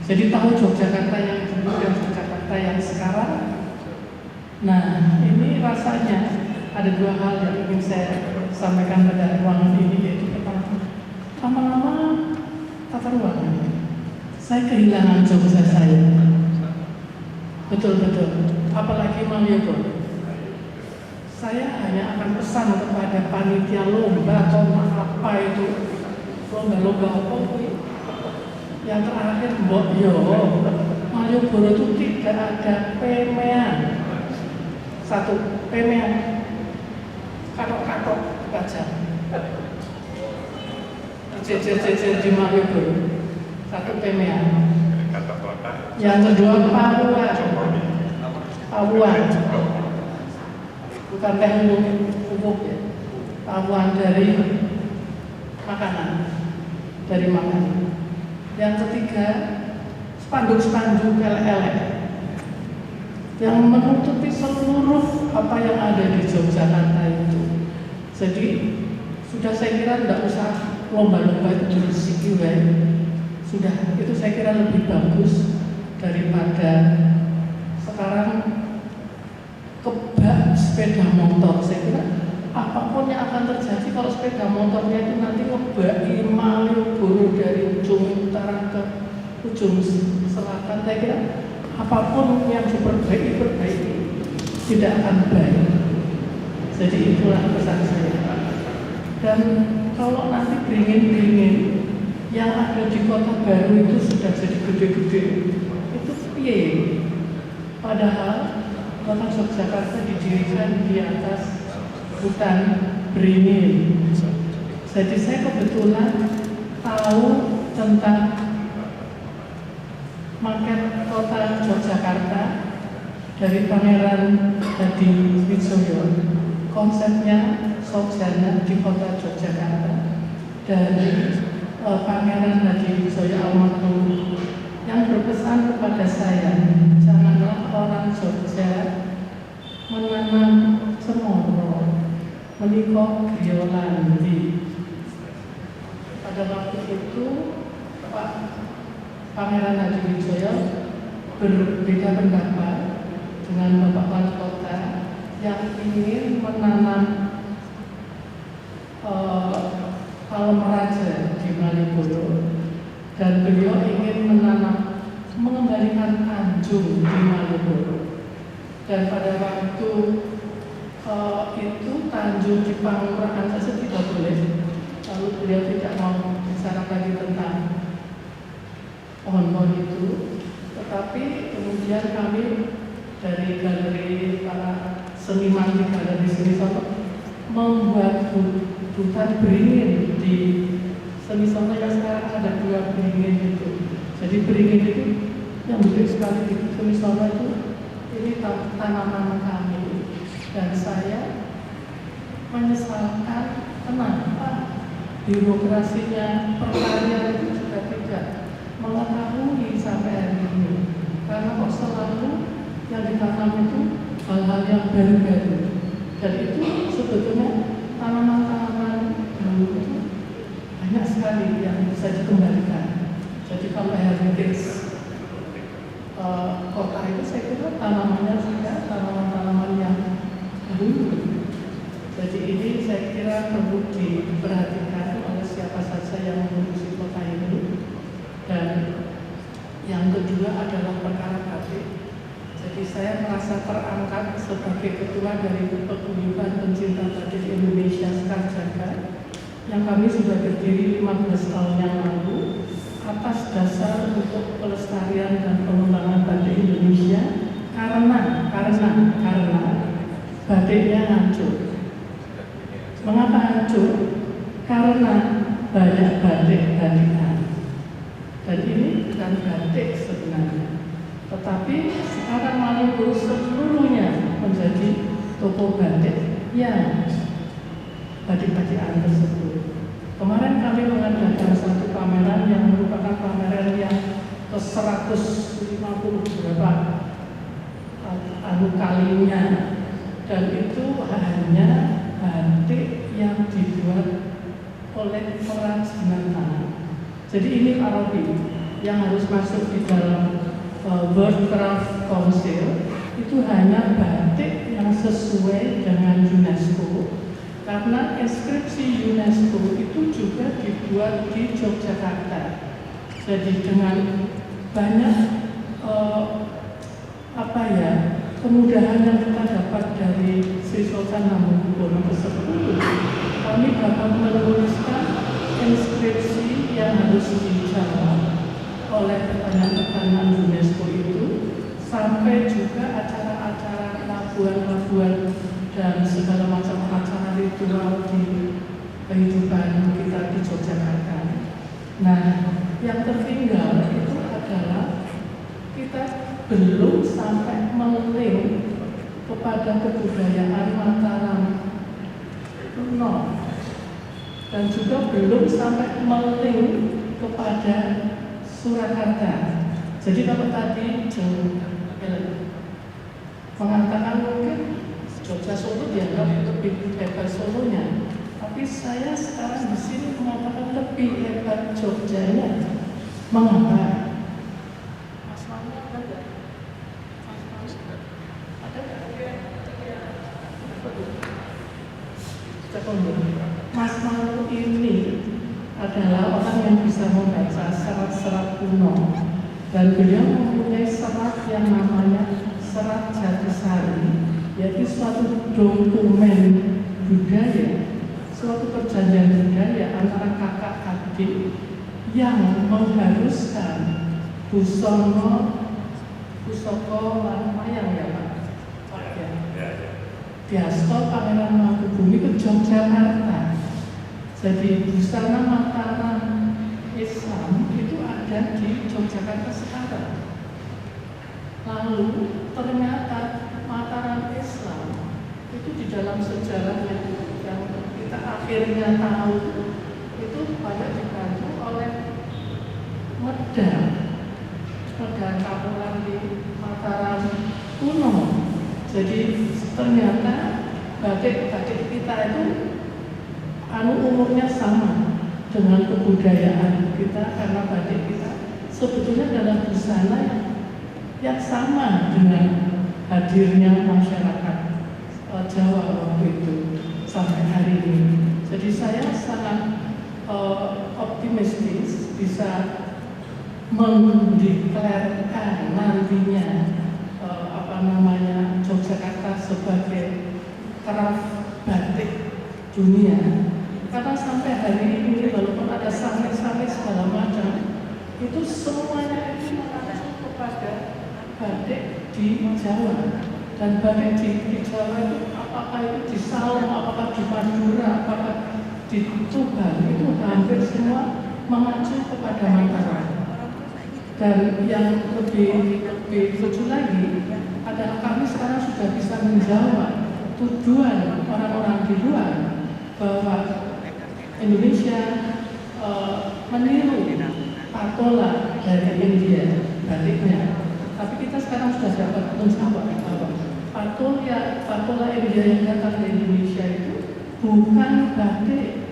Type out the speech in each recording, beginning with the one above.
Jadi tahu Yogyakarta yang dulu dan Yogyakarta yang sekarang. Nah, ini rasanya ada dua hal yang ingin saya sampaikan pada ruangan ini, yaitu pertama, lama-lama tata ruang. Saya kehilangan Jogja saya. Betul-betul. Apalagi Malioboro. Saya hanya akan pesan kepada panitia lomba atau apa itu, lomba-lomba apa itu. Yang terakhir, mbok yo, Malioboro itu tidak ada pemean. Satu, pemean. Katok-katok baca. Jejer-jejer di Malioboro. Satu pemean. Yang kedua, pawuan. Bukan teh umum ya. Pawuan dari makanan. Yang ketiga, spanduk-spanduk elek-elek yang menutupi seluruh apa yang ada di Yogyakarta itu. Jadi sudah saya kira tidak usah lomba-lomba itu dirisiki, sudah itu saya kira lebih bagus daripada sekarang kebak sepeda motor. Saya kira apapun yang akan terjadi kalau sepeda motornya itu nanti ngebaki Malioboro dari ujung utara ke ujung selatan, saya kira apapun yang diperbaiki tidak akan baik. Jadi itulah pesan saya. Dan kalau nanti beringin-beringin yang ada di kota baru itu sudah jadi gede-gede, itu piye? Padahal kota Yogyakarta didirikan di atas hutan beringin. Jadi saya kebetulan tahu tentang maket kota Yogyakarta dari Pangeran Hadiwijaya. Konsepnya Sojana di kota Yogyakarta dari Pangeran Hadiwijaya almarhum yang berpesan kepada saya, janganlah orang Jogja menanam cemoro, menikah Griolandi. Pada waktu itu Pak Pangeran Hadiwijaya berbeda pendapat dengan Bapak Wali Kota yang ingin menanam palem raja di Malioboro, dan beliau ingin mengembalikan Tanjung di Malioboro. Dan pada waktu itu Tanjung di Pangurahan saja tidak boleh. Lalu beliau tidak mau bicara lagi tentang pohon-pohon itu, tetapi kemudian kami dari galeri para seniman di galeri seni Sono membuat hutan beringin di seni Sono yang sekarang ada 2 beringin itu. Jadi beringin itu yang betul sekali di seni Sono itu, ini tanaman kami. Dan saya menyesalkan kenapa birokrasinya pertanian itu juga tidak mengetahui sampai hari ini, karena kok selalu yang ditanam itu hal-hal yang baru-baru, dan itu sebetulnya tanaman-tanaman dulu itu banyak sekali yang bisa dikembalikan. Jadi kalau heritage kota itu saya kira tanamannya juga tanaman-tanaman yang dulu. Jadi ini saya kira perlu diperhatikan oleh siapa saja yang mengurusi kota ini. Dan yang kedua adalah perkara batik. Jadi saya merasa terangkat sebagai ketua dari Paguyuban Pencinta Batik Indonesia Sekarjaga, yang kami sudah berdiri 15 tahun yang lalu atas dasar untuk pelestarian dan pengembangan batik Indonesia karena batiknya hancur. Mengapa hancur? Karena banyak batik-batikan. Dan ini bukan batik sebenarnya, tetapi sekarang Malioboro seluruhnya menjadi toko batik yang batik-batikan tersebut. Kemarin kami mengadakan satu pameran yang merupakan pameran yang ke-150 berapa kalinya, dan itu hanya batik yang dibuat oleh orang Sinantara. Jadi ini Pak Robi, yang harus masuk di dalam World Craft Council itu hanya batik yang sesuai dengan UNESCO, karena inskripsi UNESCO itu juga dibuat di Yogyakarta. Jadi dengan banyak kemudahan yang kita dapat dari Sri Sultan Hamengkubuwono ke-10, kami dapat menuliskan inskripsi yang harus dijawab oleh pertanyaan-pertanyaan UNESCO itu, sampai juga acara-acara labuan-labuan dan segala macam acara ritual di kehidupan kita di Yogyakarta. Nah, yang tertinggal itu adalah kita belum sampai melink kepada kebudayaan Mataram kuno, dan juga belum sampai melink kepada Surakarta. Jadi kalau tadi mengatakan mungkin Jogja Solo dianggap lebih hebat Solonya, tapi saya sekarang di sini mengatakan lebih hebat Jogjanya. Mengapa? Mas Manu ada nggak? Mas Manu ada nggak? Mas Manu ini adalah orang yang bisa membaca serat-serat kuno, dan beliau mempunyai serat yang namanya Serat Jatisari, yaitu suatu dokumen budaya, suatu perjanjian budaya antara kakak adik yang mengharuskan Busono, Pusoko Mayang ya Pak? Diasto Pangeran Mangkubumi ke Yogyakarta. Jadi busana Mataram Islam itu ada di Yogyakarta sekarang. Lalu ternyata Mataram Islam itu di dalam sejarahnya yang kita akhirnya tahu itu banyak dibantu oleh medal kapulan di Mataram kuno. Jadi ternyata batik-batik kita itu umurnya sama dengan kebudayaan kita, karena batik kita sebetulnya adalah busana yang sama dengan hadirnya masyarakat Jawa waktu itu sampai hari ini. Jadi saya sangat optimistis bisa mendeklarasikan nantinya Yogyakarta sebagai craft batik dunia. Karena sampai hari ini walaupun ada samit-samit segala macam, itu semuanya itu mengacu kepada batik di Jawa. Dan batik di Jawa itu apakah itu di Salom, apakah di Madura, apakah di Tuban, itu hampir semua mengacu kepada Mataram. Dan yang lebih lucu lagi adalah kami sekarang sudah bisa menjawab tujuan orang-orang di luar bahwa Indonesia meniru patola dari India batiknya. Tapi kita sekarang sudah dapat menjawab bahwa patola India yang datang dari Indonesia itu bukan batik,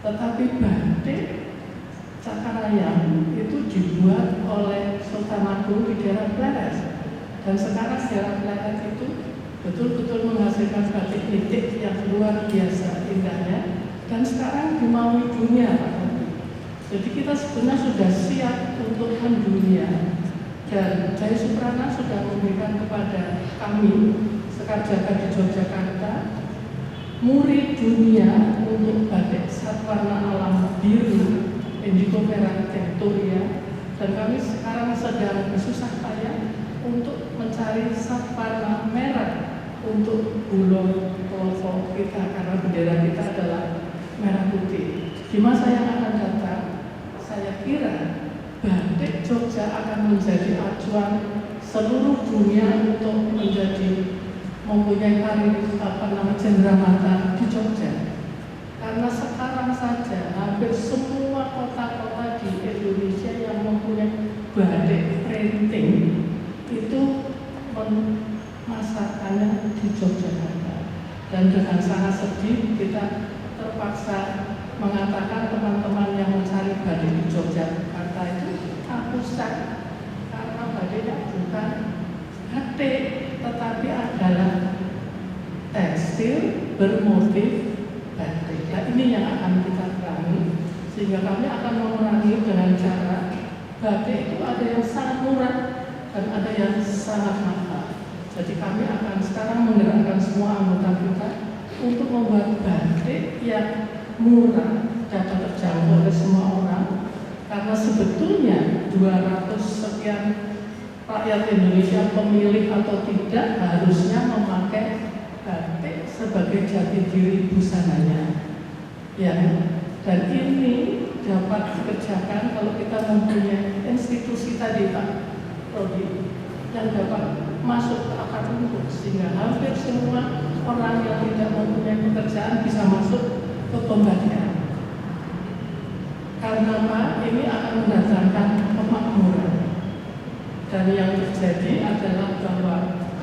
tetapi batik Cakarayam itu dibuat oleh Sultan Agung di daerah Pleres. Dan sekarang daerah Pleres itu betul-betul menghasilkan batik nitik yang luar biasa indahnya, dan sekarang dimaui dunia Pak Menteri. Jadi kita sebenarnya sudah siap untuk mendunia, dan Jaya Suprana sudah memberikan kepada kami Sekar Jaka di Yogyakarta murid dunia untuk batik satwarna alam biru indigo merah Victoria, dan kami sekarang sedang bersusah payah untuk mencari satwarna merah untuk bulo kelopok kita, karena bendera kita adalah merah putih. Di masa yang akan datang, saya kira batik Jogja akan menjadi acuan seluruh dunia untuk mempunyai cenderamata di Jogja. Karena sekarang saja hampir semua kota-kota di Indonesia yang mempunyai batik printing itu memasarkannya di Yogyakarta. Dan dengan sangat sedih kita terpaksa mengatakan teman-teman yang mencari batik di Yogyakarta itu pusat karena batiknya bukan batik tetapi adalah tekstil bermotif batik. Nah, ini yang akan kita perangi sehingga kami akan memerangi dengan cara batik itu ada yang sangat murah dan ada yang sangat mahal. Jadi kami akan sekarang menggerakkan semua anggota kita untuk membuat batik yang murah dapat terjangkau oleh semua orang. Karena sebetulnya 200 sekian rakyat Indonesia pemilih atau tidak harusnya memakai batik sebagai jati diri busananya. Ya, dan ini dapat dikerjakan kalau kita mempunyai institusi tadi Pak Rodi yang dapat masuk ke akar rumput sehingga hampir semua orang yang tidak mempunyai pekerjaan bisa masuk ke pembatikan. Karena Pak, ini akan mendatangkan kemakmuran. Dan yang terjadi adalah bahwa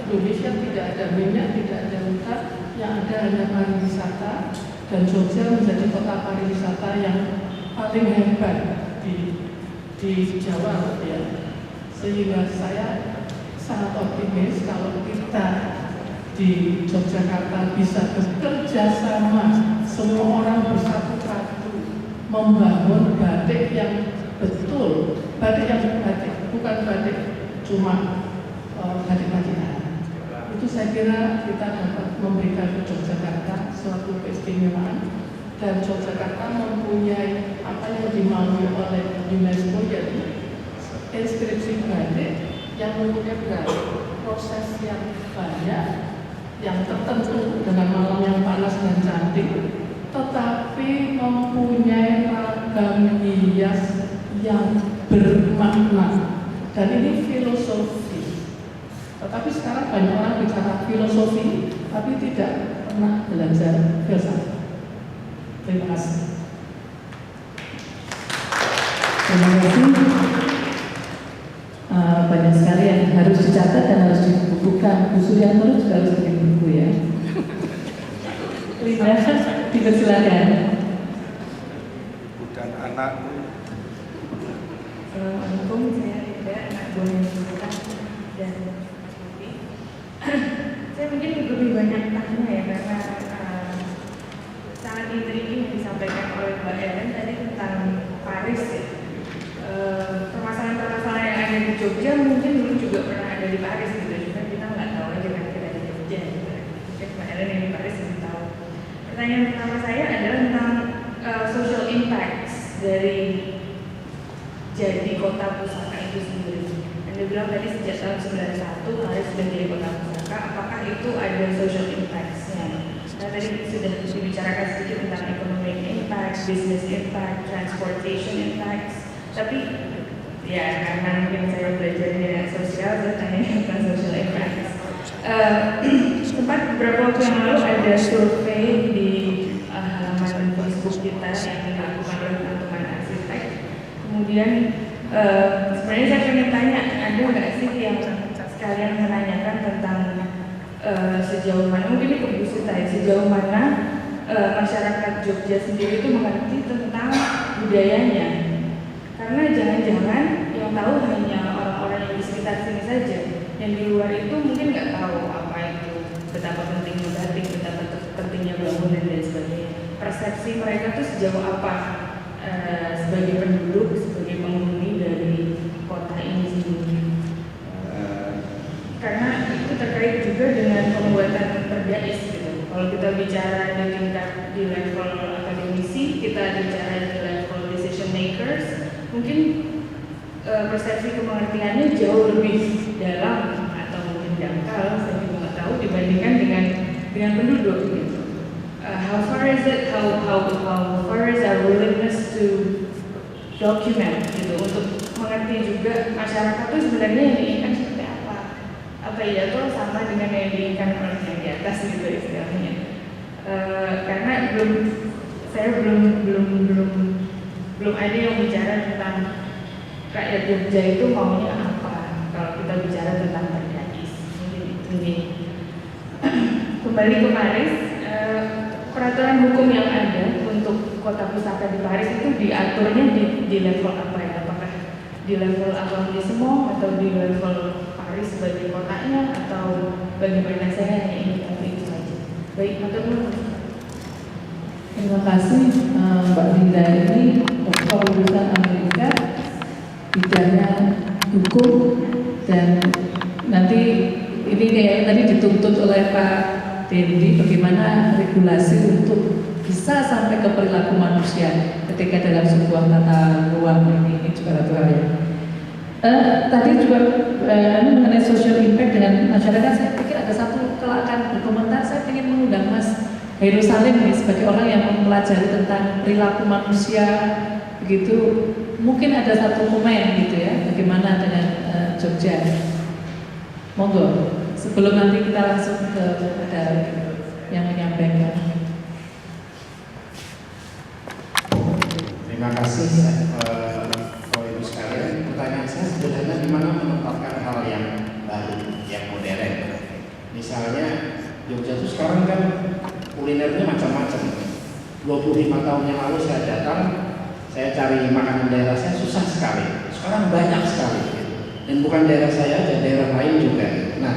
Indonesia tidak ada minyak, tidak ada hutan, yang ada hanya pariwisata, dan Jogja menjadi kota pariwisata yang paling hebat di Jawa ya. Sehingga saya sangat optimis kalau kita di Yogyakarta bisa bekerja sama, semua orang bersatu padu membangun batik yang betul, batik yang batik, bukan batik cuma batik-batikan. Itu saya kira kita dapat memberikan ke Yogyakarta suatu keistimewaan, dan Yogyakarta mempunyai apa yang dimaui oleh UNESCO, yaitu inskripsi batik yang mempunyai proses yang banyak, yang tertentu dengan malam yang panas dan cantik, tetapi mempunyai ragam hias yang bermakna. Dan ini filosofi. Tetapi sekarang banyak orang bicara filosofi, tapi tidak pernah belajar filsafat. Terima kasih. Terima kasih. Banyak sekali yang harus dicatat dan harus dibukukan. Bu Suryanto juga harus bikin buku ya. Linda, dipersilakan. Dan anak. Assalamualaikum, saya Linda, anak buahnya Sultan dan saya mungkin lebih banyak tanya ya karena sangat intriguing yang disampaikan oleh Mbak Ellen tadi tentang Paris ya. Permasalahan-permasalahan yang ada di Jogja mungkin dulu juga pernah ada di Paris gitu, cuma kita nggak tahu aja kan kita di Jogja gitu. Mungkin Mbak Ellen yang di Paris lebih tahu. Pertanyaan pertama saya adalah tentang social impacts dari jadi kota pusaka itu sendiri. Anda bilang tadi sejak tahun 91 Paris sudah jadi kota pusaka, apakah itu ada social impacts-nya? Nah, tadi sudah dibicarakan sedikit tentang economic impact, business impact, transportation impacts. Tapi ya karena mungkin saya belajar dengan sosial, saya tanya tentang social impacts. Sempat beberapa waktu yang lalu ada survei di halaman Facebook kita yang dilakukan oleh teman-teman arsitek. Kemudian sebenarnya saya ingin tanya, ada nggak sih yang sekalian menanyakan tentang sejauh mana, mungkin ini ke Bu Sita ya, sejauh mana masyarakat Jogja sendiri itu mengerti tentang budayanya. Karena jangan-jangan yang tahu hanya orang-orang yang di sekitar sini saja, yang di luar itu mungkin nggak tahu apa itu, betapa pentingnya batik, betapa pentingnya bangunan dan sebagainya. Persepsi mereka tuh sejauh apa sebagai penduduk, sebagai penghuni dari kota ini sendiri. Karena itu terkait juga dengan pembuatan perdais gitu. Kalau kita bicara di tingkat di level akademisi, kita bicara di level decision makers, mungkin persepsi kepengertiannya jauh lebih dalam atau mungkin dangkal, saya juga nggak tahu dibandingkan dengan penduduk gitu. How far is it? How far is our willingness to document gitu, untuk mengerti juga masyarakat itu sebenarnya yang diinginkan seperti apa? Apa ya tuh sama dengan yang diinginkan oleh yang di atas gitu istilahnya. Karena saya belum ada yang bicara tentang rakyat Jogja itu maunya apa kalau kita bicara tentang perdais. Mungkin itu nih. Kembali ke Paris, peraturan hukum yang ada untuk kota pusaka di Paris itu diaturnya di level apa ya? Apakah di level arrondissement atau di level Paris sebagai kotanya, atau bagaimana? Saya hanya ingin tahu itu saja. Baik, matur nuwun. Terima kasih Mbak Linda. Ini dokter lulusan Amerika, bidangnya hukum, dan nanti ini kayak tadi dituntut oleh Pak Dendi bagaimana regulasi untuk bisa sampai ke perilaku manusia ketika dalam sebuah tata ruang ini juga naturalnya. Tadi juga mengenai social impact dengan masyarakat, saya pikir ada satu kelak berkomentar. Saya ingin mengundang Mas Hairul Salim nih, sebagai orang yang mempelajari tentang perilaku manusia begitu, mungkin ada satu komen gitu ya, bagaimana dengan Jogja. Monggo, sebelum nanti kita langsung ke ada yang menyampaikan. Terima kasih Bapak Ibu sekalian. Pertanyaan saya sederhana, di mana menempatkan hal yang baru, yang modern. Misalnya Jogja itu sekarang kan kulinernya macam-macam. 25 tahun yang lalu saya datang, saya cari makanan daerah saya susah sekali. Sekarang banyak sekali. Dan bukan daerah saya aja, daerah lain juga. Nah,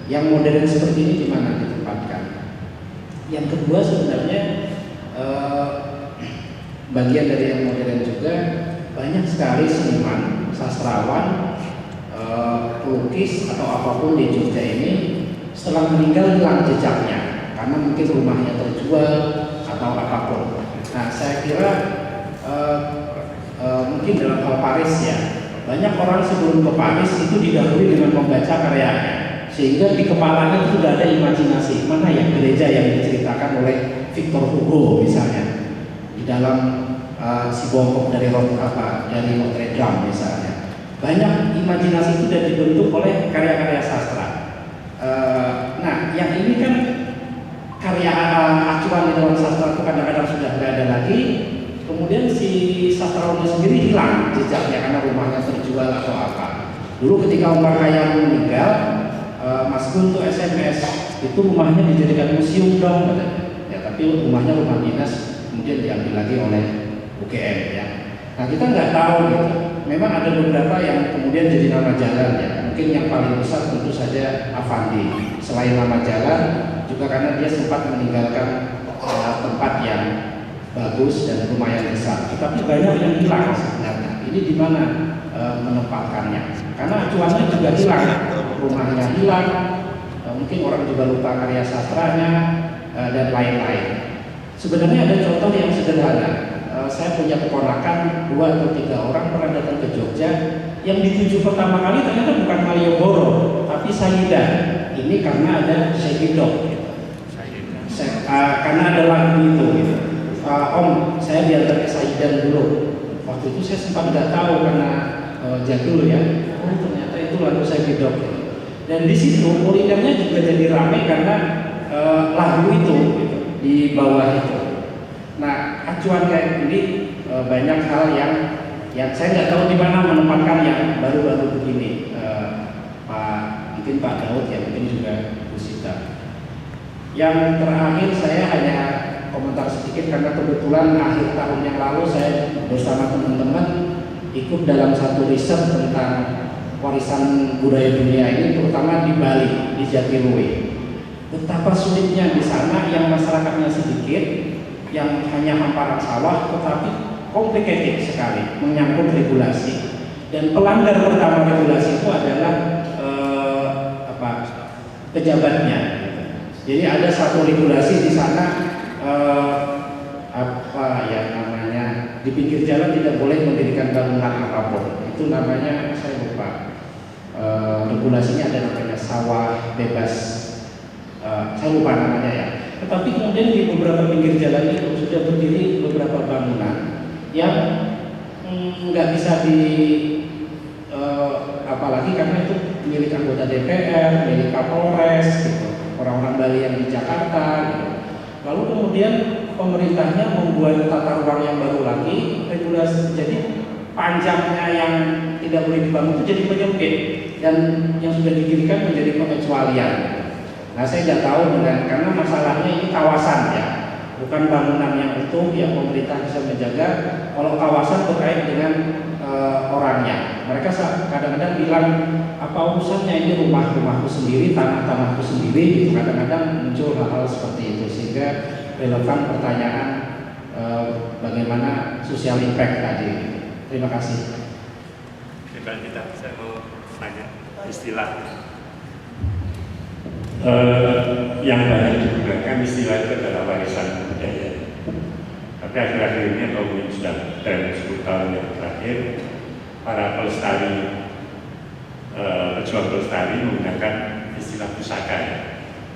yang modern seperti ini di mana ditempatkan? Yang kedua sebenarnya bagian dari yang modern juga, banyak sekali seniman, sastrawan, pelukis atau apapun di Jogja ini setelah meninggal hilang jejaknya karena mungkin rumahnya terjual atau apapun. Nah, saya kira mungkin dalam hal Paris ya, banyak orang sebelum ke Paris itu didahului dengan membaca karyanya, sehingga di kepalanya itu sudah ada imajinasi mana yang gereja yang diceritakan oleh Victor Hugo misalnya, di dalam si bongkok dari Notre Dame misalnya. Banyak imajinasi itu sudah dibentuk oleh karya-karya sastra. Nah, yang ini kan karya acuan di dalam sastra itu kadang-kadang sudah tidak ada lagi. Kemudian si sastrawannya sendiri hilang jejaknya karena rumahnya terjual atau apa. Dulu ketika Omar Khayyam meninggal, Mas Gun tuh SMS, itu rumahnya dijadikan museum dong katanya. Ya, tapi rumahnya rumah dinas kemudian diambil lagi oleh UGM ya. Nah, kita nggak tahu gitu. Memang ada beberapa yang kemudian jadi nama jalan ya. Mungkin yang paling besar tentu saja Avandi. Selain nama jalan, juga karena dia sempat meninggalkan tempat yang bagus dan lumayan besar. Tetapi banyak yang hilang sebenarnya. Ini di mana menempatkannya? Karena acuannya juga hilang, rumahnya hilang. Mungkin orang juga lupa karya sastranya dan lain-lain. Sebenarnya ada contoh yang sederhana. Saya punya keponakan 2 atau 3 orang pernah datang ke Jogja, yang dituju pertama kali ternyata bukan Malioboro tapi Saidan. Ini karena ada Syekidok gitu. Karena ada lagu itu gitu. Om, saya diantar ke Saidan dulu. Waktu itu saya sempat nggak tahu karena jadul ya. Oh, ternyata itu lagu Syekidok gitu. Dan di situ kulinernya juga jadi ramai karena lagu itu gitu, di bawah itu. Nah, acuan kayak ini banyak hal yang saya nggak tahu di mana menempatkan yang baru-baru begini. Mungkin Pak Daud ya, mungkin juga Bu Sita. Yang terakhir saya hanya komentar sedikit karena kebetulan akhir tahun yang lalu saya bersama teman-teman ikut dalam satu riset tentang warisan budaya dunia ini, terutama di Bali, di Jatiluwe. Betapa sulitnya di sana yang masyarakatnya sedikit, yang hanya hamparan sawah, tetapi complicated sekali, menyangkut regulasi. Dan pelanggar pertama regulasi itu adalah pejabatnya. Jadi ada satu regulasi di sana, di pinggir jalan tidak boleh mendirikan bangunan apapun. Itu namanya, saya lupa. Regulasinya ada namanya sawah bebas. Saya lupa namanya ya. Tetapi kemudian di beberapa pinggir jalan itu sudah berdiri beberapa bangunan yang nggak bisa apalagi karena itu milik anggota DPR, milik Kapolres, gitu. Orang-orang Bali yang di Jakarta. Gitu. Lalu kemudian pemerintahnya membuat tata ruang yang baru lagi, regulasi. Jadi panjangnya yang tidak boleh dibangun itu jadi menyempit dan yang sudah didirikan menjadi pengecualian. Nah, saya nggak tahu karena masalahnya ini kawasan ya, bukan bangunan yang utuh yang pemerintah bisa menjaga. Kalau kawasan terkait dengan orangnya. Mereka kadang-kadang bilang apa urusannya ini rumahku sendiri, tanahku sendiri. Gitu. Kadang-kadang muncul hal-hal seperti itu sehingga relevan pertanyaan bagaimana social impact tadi. Terima kasih. Saya mau tanya istilah yang banyak digunakan istilah itu adalah warisan budaya. Tapi akhir-akhir ini atau mungkin sudah dalam 10 tahun yang terakhir, para pelestari, pejuang pelestari menggunakan istilah pusaka ya.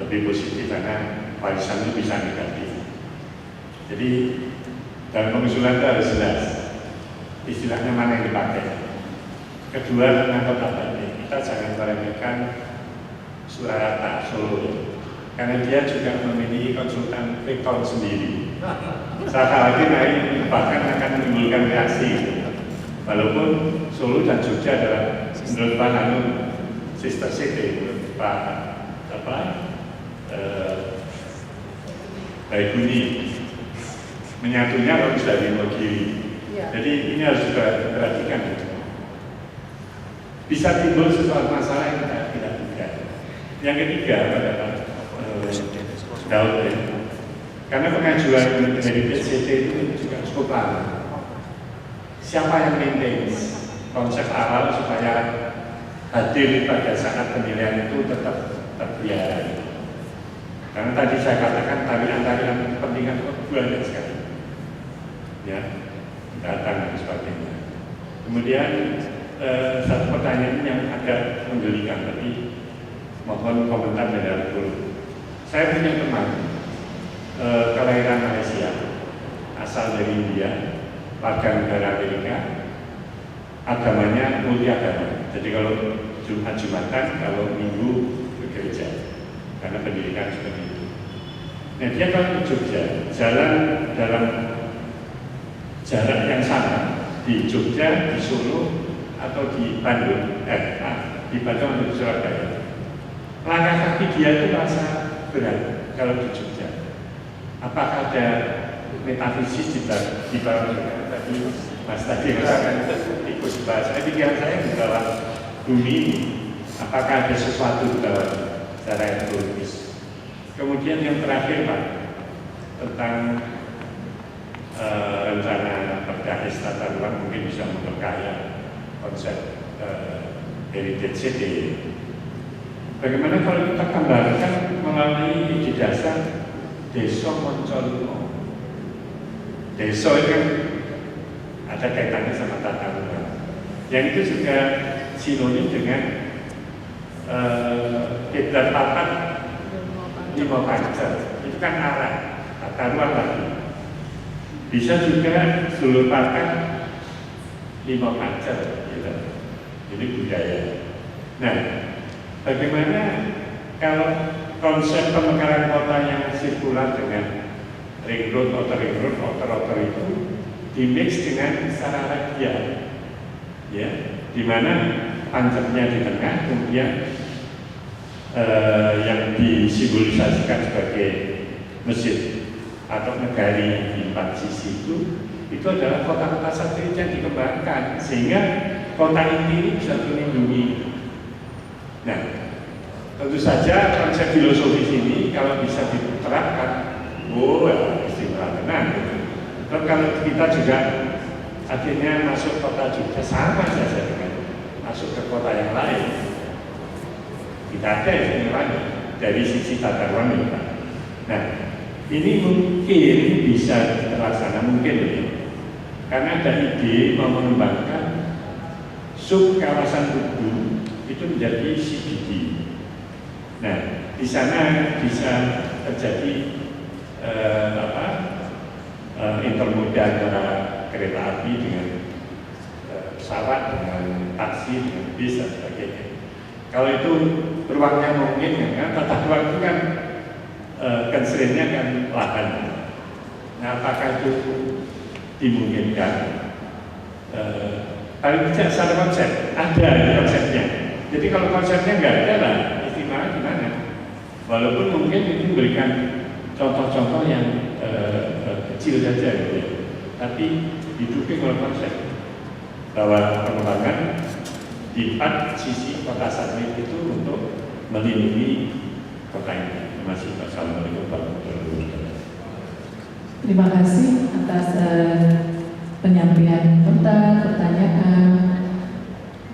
Lebih positif karena warisan itu bisa negatif. Jadi dalam pengusulan itu harus jelas istilahnya mana yang dipakai. Kedua tentang kota Bandung, kita jangan meremehkan Surarata Solo, karena dia juga memiliki konsultan rektor sendiri. Saya khawatir ini bahkan akan menimbulkan reaksi. Walaupun Solo dan Jogja adalah menurut Pak Hanum sister city, menurut Pak Baikuni menyatunya harus dari Wonogiri. Jadi ini harus diperhatikan. Bisa timbul sesuatu masalah yang tidak duga. Yang ketiga adalah Daud ya. Karena pengajuan dari PCT itu juga cukup lama. Siapa yang maintain konsep awal supaya hadir pada saat pemilihan itu tetap terpelihara? Karena tadi saya katakan tarian-tarian kepentingan banyak sekali. Ya, datang dan sebagainya. Kemudian satu pertanyaan yang agak menggelikan, tapi mohon komentar dari dulu. Saya punya teman kelahiran Malaysia, asal dari India, warga negara Amerika, agamanya multi agama. Jadi kalau Jumatan, kalau Minggu ke gereja, karena pendidikan seperti itu. Nah dia kalau ke Jogja, jalan dalam jarak yang sama di Jogja, di Solo, atau di Bandung, di Bandung atau di Surabaya. Langkah kaki dia itu rasa berat kalau di Jogja. Apakah ada metafisis di bawah tadi Mas tadi akan ikut bahas? Pikiran saya di bawah bumi ini. Apakah ada sesuatu di bawah secara ekologis? Kemudian yang terakhir Pak, tentang rencana Perda Tata Ruang mungkin bisa memperkaya konsep heritage city. Bagaimana kalau kita kembangkan melalui ide dasar Desa Moncolimo? Desa itu kan ada kaitannya sama tata ruang. Yang itu juga sinonim dengan kiblat papat lima pancer. Itu kan arah tata ruang lagi. Bisa juga sulur pakat lima pancer. Ini budaya. Nah, bagaimana kalau konsep pemekaran kota yang sirkular dengan ring road, outer itu dimix dengan sarana radial, ya, di mana pancernya di tengah, kemudian yang disimbolisasikan sebagai masjid atau negari di 4 sisi itu adalah kota-kota satelit yang dikembangkan sehingga kota ini bisa terlindungi. Nah, tentu saja konsep filosofis ini kalau bisa diterapkan, istimewa tenang. Tapi kalau kita juga akhirnya masuk kota Jogja sama saja dengan masuk ke kota yang lain, tidak ada istimewanya dari sisi tata ruang juga. Nah, ini mungkin bisa terlaksana, mungkin ya. Karena ada ide mau mengembangkan sub kawasan Tugu itu menjadi CBD. Nah, di sana bisa terjadi intermoda antara kereta api dengan pesawat, dengan taksi, dengan bis dan sebagainya. Kalau itu ruangnya mungkin, kan tata ruang itu kan constraint-nya kan lahan. Nah, apakah itu dimungkinkan? Paling tidak secara konsep, ada konsepnya. Jadi kalau konsepnya nggak ada lah, istimewa gimana? Walaupun mungkin itu memberikan contoh-contoh yang kecil saja gitu ya. Tapi didukung oleh konsep. bahwa pengembangan di 4 sisi kota satelit itu untuk melindungi kota ini. Terima kasih. Assalamualaikum warahmatullahi wabarakatuh. Terima kasih atas penyampaian pertanyaan.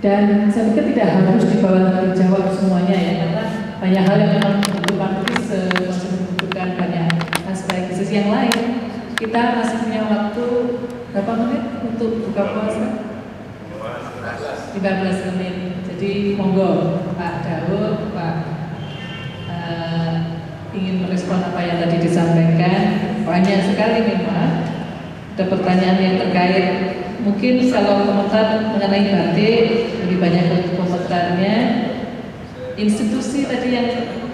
Dan saya pikir tidak harus dijawab semuanya ya, karena banyak hal yang memang membutuhkan masih membutuhkan banyak aspek. Di sisi yang lain, kita masih punya waktu berapa menit untuk buka puasa? 15 menit. Jadi monggo Pak Daud, Pak ingin merespon apa yang tadi disampaikan. Banyak sekali memang ada pertanyaan yang terkait. Mungkin kalau komentar mengenai batik lebih banyak komentarnya. Institusi tadi yang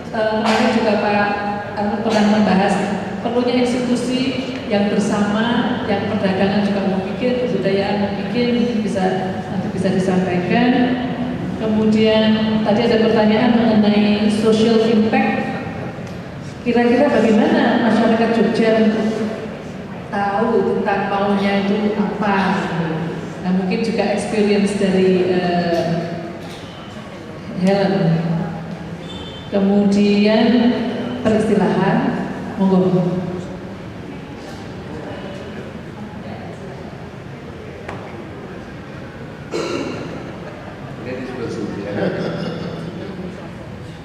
kemarin juga Pak Arnold pernah membahas perlunya institusi yang bersama, yang perdagangan juga mau bikin, kebudayaan mau bikin, mungkin nanti bisa disampaikan. Kemudian tadi ada pertanyaan mengenai social impact. Kira-kira bagaimana masyarakat Jogja untuk tahu tentang maunya itu apa? Nah, mungkin juga experience dari Helen. Kemudian peristilahan, monggo.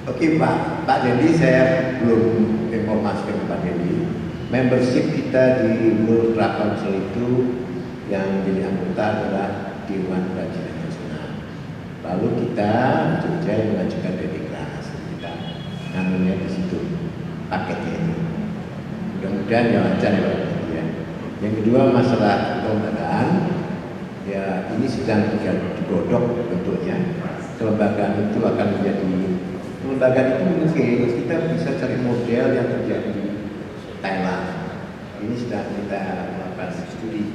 Oke Pak Dendi, saya belum informasikan ke Pak Dendi. Membership kita di World Club Council itu yang jadi anggota adalah Dewan Kerajinan Nasional. Lalu kita Jogja yang mengajukan deklarasi, kita namanya di situ paketnya itu. Mudah-mudahan yang lancar ya Pak Dendi ya. Yang kedua masalah kelembagaan, ya ini sedang digodok bentuknya. Kelembagaan itu akan menjadi kelembagaan itu mungkin kita bisa cari model yang terjadi di Thailand. Ini sedang kita lakukan studi.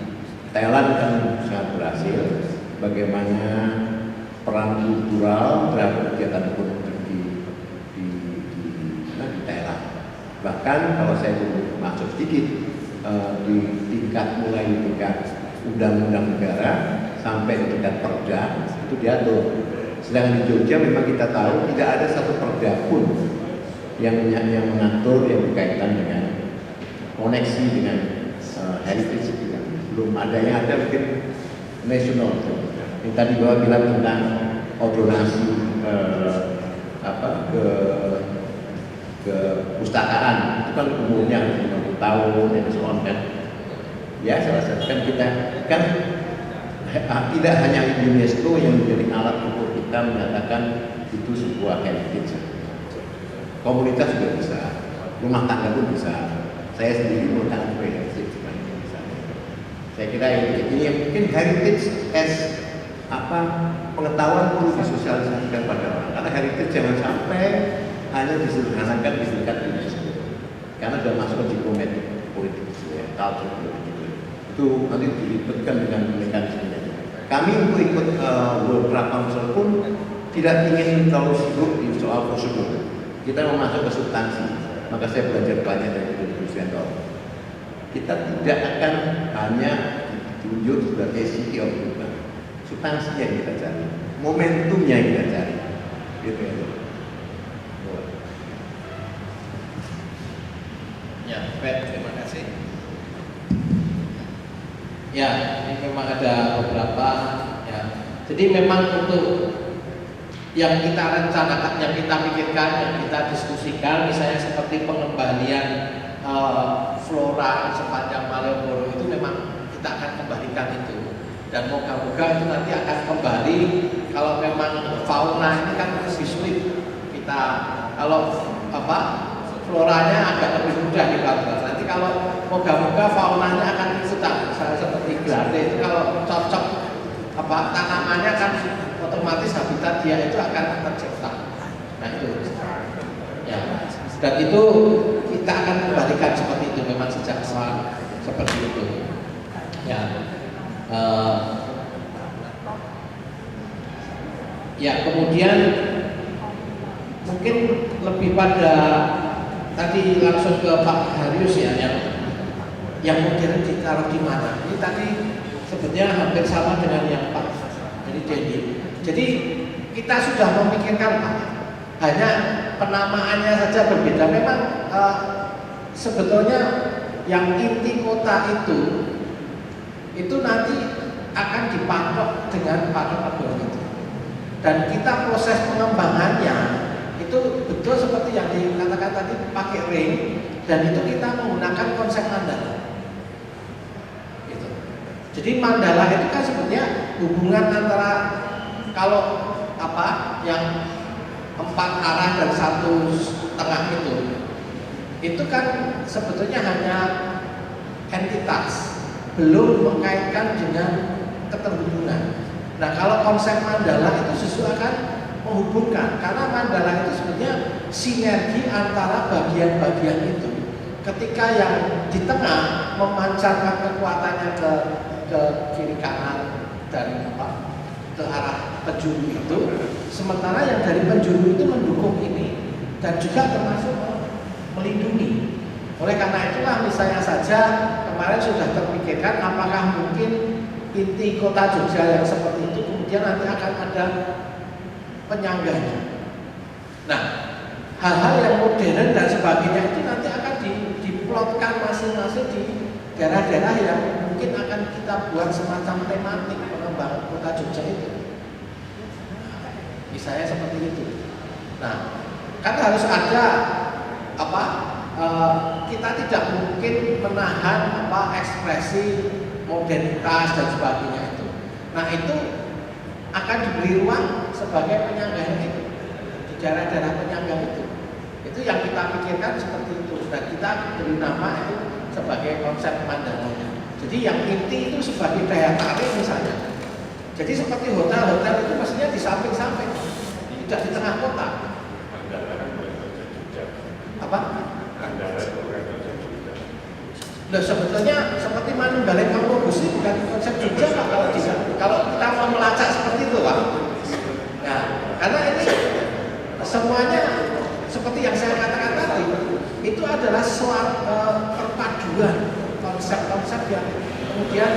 Thailand kan sangat berhasil bagaimana peran kultural terhadap kegiatan ekonomi di Thailand. Bahkan kalau saya masuk sedikit di tingkat mulai di tingkat undang-undang negara sampai di tingkat perda itu diatur. Sedangkan di Jogja memang kita tahu tidak ada satu perda pun yang mengatur yang berkaitan dengan koneksi dengan heritage kita. Belum ada, yang ada mungkin nasional. Yang tadi bahwa bilang tentang ordonasi ke pustakaan itu kan umurnya 50 tahun dan so on kan. Ya salah satu kan kita kan tidak hanya UNESCO yang menjadi alat untuk kita menyatakan itu sebuah heritage. Komunitas juga bisa, rumah tangga pun bisa. Saya sendiri rumah tangga juga heritage, bisa. Saya kira ini mungkin heritage as pengetahuan perlu disosialisasikan pada orang. Karena heritage jangan sampai hanya disederhanakan di tingkat UNESCO. Karena sudah masuk ke diplomatik politik, culture politik itu nanti diribetkan dengan mekanismenya. Kami untuk ikut World Club Council pun tidak ingin terlalu sibuk di soal prosedur. Kita mau masuk ke substansi. Maka saya belajar banyak dari Ibu Sendor. Kita tidak akan hanya ditunjuk sebagai city of Jogja. Substansi yang kita cari, momentumnya yang kita cari. Gitu ya. Ya, Pak, terima kasih. Ya, ini memang ada beberapa ya. Jadi memang untuk yang kita rencanakan, yang kita pikirkan, yang kita diskusikan, misalnya seperti pengembalian flora sepanjang Malioboro itu memang kita akan kembalikan itu. Dan moga-moga itu nanti akan kembali. Kalau memang fauna ini kan lebih sulit kita, kalau floranya agak lebih mudah dilakukan. Nanti kalau moga-moga faunanya akan ikutan, misalnya seperti glade itu kalau cocok tanamannya kan otomatis habitat dia itu akan tercipta. Nah itu ya, dan itu kita akan kembalikan seperti itu memang sejak awal seperti itu ya. Ya kemudian mungkin lebih pada tadi langsung ke Pak Harius ya, yang modern ditaruh di mana? Ini tadi sebenarnya hampir sama dengan yang Pak Dedi. Jadi kita sudah memikirkan Pak, hanya penamaannya saja berbeda. Memang sebetulnya yang inti kota itu nanti akan dipatok dengan patok itu. Dan kita proses pengembangannya itu betul seperti yang dikatakan tadi pakai ring, dan itu kita menggunakan konsep mandala. Gitu. Jadi mandala itu kan sebenarnya hubungan antara kalau yang 4 arah dan 1 tengah itu kan sebetulnya hanya entitas, belum mengkaitkan dengan keterhubungan. Nah, kalau konsep mandala itu justru akan menghubungkan, karena mandala itu sebenarnya sinergi antara bagian-bagian itu. Ketika yang di tengah memancarkan kekuatannya ke kiri kanan dan ke arah penjuru itu, sementara yang dari penjuru itu mendukung ini dan juga termasuk melindungi. Oleh karena itulah misalnya saja kemarin sudah terpikirkan apakah mungkin inti kota Jogja yang seperti itu kemudian nanti akan ada penyangganya. Nah, hal-hal yang modern dan sebagainya itu nanti akan diplotkan masing-masing di daerah-daerah yang mungkin akan kita buat semacam tematik pengembangan kota Jogja itu. Misalnya seperti itu. Nah, kan harus ada kita tidak mungkin menahan ekspresi modernitas dan sebagainya itu. Nah, itu akan diberi ruang sebagai penyangga itu di daerah-daerah penyangga itu. Itu yang kita pikirkan seperti itu. Dan kita beri nama itu sebagai konsep mandalanya. Jadi yang inti itu sebagai daya tarik misalnya. Jadi seperti hotel-hotel itu mestinya di samping-samping, tidak di tengah kota. Apa? Nah, sebetulnya seperti Manunggaling Mangkubusi bukan konsep Jogja Pak, kalau kita mau melacak seperti itu Pak. Nah, karena ini semuanya seperti yang saya katakan tadi, itu adalah suatu perpaduan konsep-konsep yang kemudian